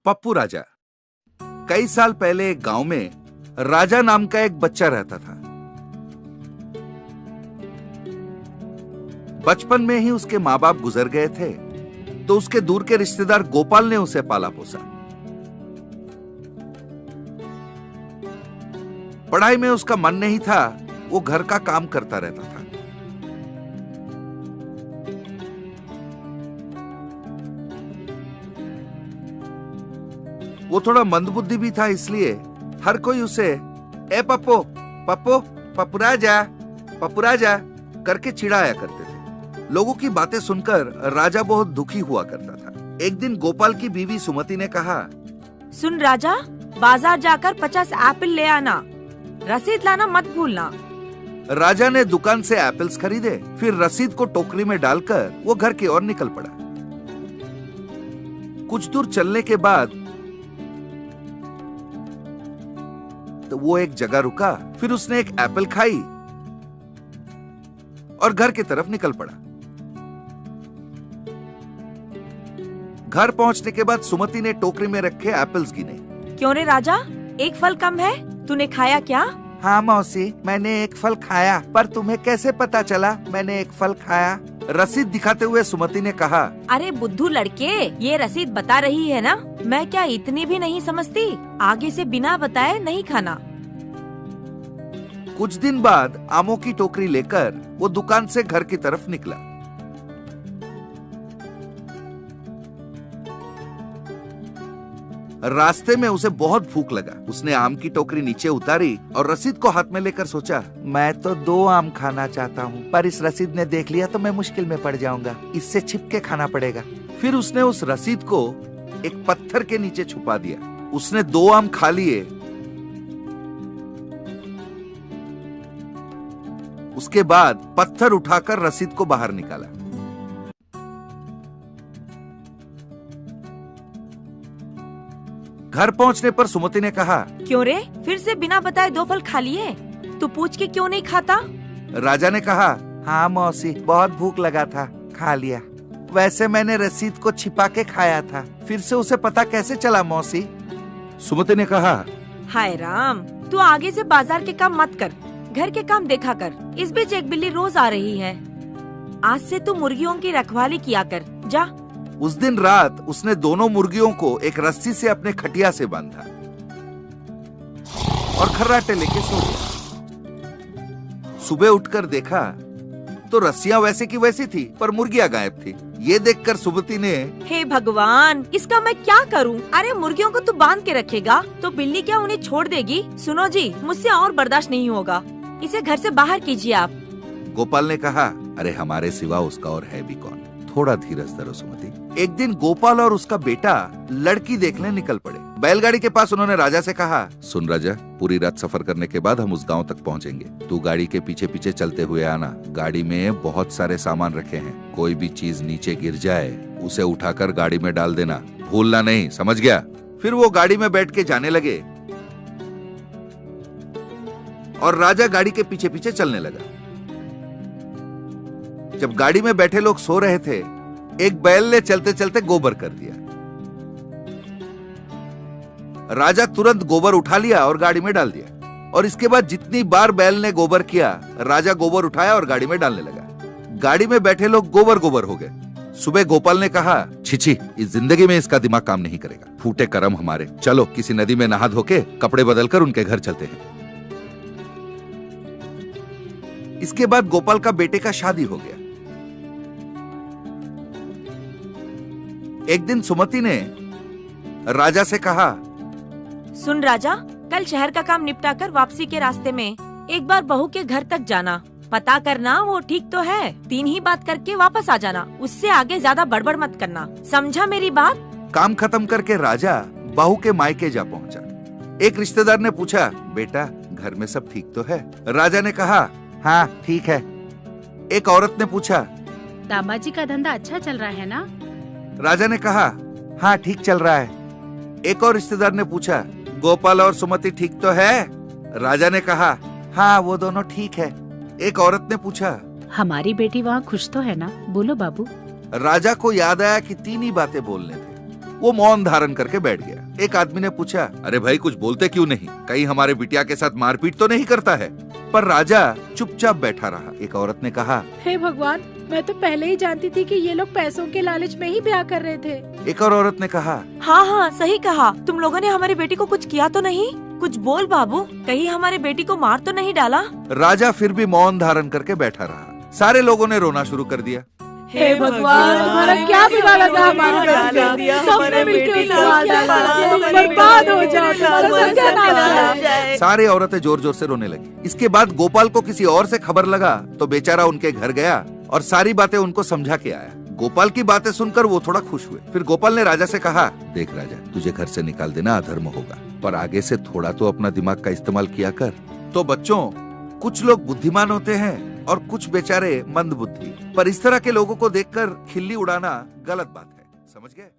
पप्पू राजा। कई साल पहले एक गांव में राजा नाम का एक बच्चा रहता था। बचपन में ही उसके माँ बाप गुजर गए थे, तो उसके दूर के रिश्तेदार गोपाल ने उसे पाला पोसा। पढ़ाई में उसका मन नहीं था, वो घर का काम करता रहता था। वो थोड़ा मंदबुद्धि भी था, इसलिए हर कोई उसे ए पप्पो पप्पो पप्पू राजा करके चिढ़ाया करते थे। लोगों की बातें सुनकर राजा बहुत दुखी हुआ करता था। एक दिन गोपाल की बीवी सुमति ने कहा, सुन राजा, बाजार जाकर 50 एप्पल ले आना, रसीद लाना मत भूलना। राजा ने दुकान से एप्पल्स खरीदे, फिर रसीद को टोकरी में डालकर वो घर की ओर निकल पड़ा। कुछ दूर चलने के बाद तो वो एक जगह रुका, फिर उसने एक एप्पल खाई और घर की तरफ निकल पड़ा। घर पहुंचने के बाद सुमति ने टोकरी में रखे एप्पल्स गिने। क्यों रे राजा, एक फल कम है, तूने खाया क्या? हाँ मौसी, मैंने एक फल खाया, पर तुम्हें कैसे पता चला मैंने एक फल खाया? रसीद दिखाते हुए सुमति ने कहा, अरे बुद्धू लड़के, ये रसीद बता रही है ना, मैं क्या इतनी भी नहीं समझती? आगे से बिना बताए नहीं खाना। कुछ दिन बाद आमों की टोकरी लेकर वो दुकान से घर की तरफ निकला। रास्ते में उसे बहुत भूख लगा। उसने आम की टोकरी नीचे उतारी और रसीद को हाथ में लेकर सोचा, मैं तो 2 आम खाना चाहता हूँ, पर इस रसीद ने देख लिया तो मैं मुश्किल में पड़ जाऊंगा, इससे छिप के खाना पड़ेगा। फिर उसने उस रसीद को एक पत्थर के नीचे छुपा दिया। उसने 2 आम खा लिए। उसके बाद पत्थर उठाकर रसीद को बाहर निकाला। घर पहुंचने पर सुमति ने कहा, क्यों रे, फिर से बिना बताए 2 फल खा लिए? तू पूछ के क्यों नहीं खाता? राजा ने कहा, हाँ मौसी, बहुत भूख लगा था, खा लिया। वैसे मैंने रसीद को छिपा के खाया था, फिर से उसे पता कैसे चला मौसी? सुमति ने कहा, हाय राम, तू आगे से बाजार के काम मत कर, घर के काम देखा कर। इस बीच एक बिल्ली रोज आ रही है, आज से तू मुर्गियों की रखवाली किया कर, जा। उस दिन रात उसने दोनों मुर्गियों को एक रस्सी से अपने खटिया से बांधा और खर्राटे लेके सो गया। सुबह उठकर देखा तो रस्सियां वैसे की वैसी थी, पर मुर्गियां गायब थी। ये देखकर सुमति ने, हे भगवान, इसका मैं क्या करूं? अरे मुर्गियों को तू बांध के रखेगा तो बिल्ली क्या उन्हें छोड़ देगी? सुनो जी, मुझसे और बर्दाश्त नहीं होगा, इसे घर से बाहर कीजिए आप। गोपाल ने कहा, अरे हमारे सिवा उसका और है भी कौन, थोड़ा धीरज धरो सुमति। एक दिन गोपाल और उसका बेटा लड़की देखने निकल पड़े। बैलगाड़ी के पास उन्होंने राजा से कहा, सुन राजा, पूरी रात सफर करने के बाद हम उस गांव तक पहुंचेंगे। तू गाड़ी के पीछे पीछे चलते हुए आना। गाड़ी में बहुत सारे सामान रखे हैं, कोई भी चीज नीचे गिर जाए उसे उठाकर गाड़ी में डाल देना, भूलना नहीं, समझ गया? फिर वो गाड़ी में बैठ के जाने लगे और राजा गाड़ी के पीछे पीछे चलने लगा। जब गाड़ी में बैठे लोग सो रहे थे, एक बैल ने चलते चलते गोबर कर दिया। राजा तुरंत गोबर उठा लिया और गाड़ी में डाल दिया, और इसके बाद जितनी बार बैल ने गोबर किया, राजा गोबर उठाया और गाड़ी में डालने लगा। गाड़ी में बैठे लोग गोबर गोबर हो गए। सुबह गोपाल ने कहा, छिछी, इस जिंदगी में इसका दिमाग काम नहीं करेगा, फूटे कर्म हमारे, चलो किसी नदी में नहा धो के कपड़े बदलकर उनके घर चलते हैं। इसके बाद गोपाल का बेटे का शादी हो गया। एक दिन सुमति ने राजा से कहा, सुन राजा, कल शहर का काम निपटा कर वापसी के रास्ते में एक बार बहू के घर तक जाना, पता करना वो ठीक तो है, 3 ही बात करके वापस आ जाना, उससे आगे ज्यादा बड़बड़ मत करना, समझा मेरी बात? काम खत्म करके राजा बहू के मायके जा पहुंचा। एक रिश्तेदार ने पूछा, बेटा घर में सब ठीक तो है? राजा ने कहा, हाँ ठीक है। एक औरत ने पूछा, दामाजी का धंधा अच्छा चल रहा है ना? राजा ने कहा, हाँ ठीक चल रहा है। एक और रिश्तेदार ने पूछा, गोपाल और सुमति ठीक तो है? राजा ने कहा, हाँ वो दोनों ठीक है। एक औरत ने पूछा, हमारी बेटी वहाँ खुश तो है ना? बोलो बाबू। राजा को याद आया कि 3 ही बातें बोलने थे। वो मौन धारण करके बैठ गया। एक आदमी ने पूछा, अरे भाई कुछ बोलते क्यों नहीं, कहीं हमारे बिटिया के साथ मारपीट तो नहीं करता है? पर राजा चुपचाप बैठा रहा। एक औरत ने कहा, हे भगवान, मैं तो पहले ही जानती थी कि ये लोग पैसों के लालच में ही ब्याह कर रहे थे। एक और औरत ने कहा, हाँ हाँ सही कहा, तुम लोगों ने हमारी बेटी को कुछ किया तो नहीं? कुछ बोल बाबू, कहीं हमारी बेटी को मार तो नहीं डाला? राजा फिर भी मौन धारण करके बैठा रहा। सारे लोगों ने रोना शुरू कर दिया। हे भगवान, तुम्हारा क्या बिगाड़ा था हमारे घर से? सबने मिलकर उसको आज़ाद करा, तुम बर्बाद हो जाओ, तुम्हारा सत्यानाश हो। सारी औरतें जोर जोर से रोने लगी। इसके बाद गोपाल को किसी और से खबर लगा तो बेचारा उनके घर गया और सारी बातें उनको समझा के आया। गोपाल की बातें सुनकर वो थोड़ा खुश हुए। फिर गोपाल ने राजा से कहा, देख राजा, तुझे घर से निकाल देना अधर्म होगा, पर आगे से थोड़ा तो अपना दिमाग का इस्तेमाल किया कर। तो बच्चों, कुछ लोग बुद्धिमान होते हैं और कुछ बेचारे मंद बुद्धि, पर इस तरह के लोगों को देखकर खिल्ली उड़ाना गलत बात है, समझ गए?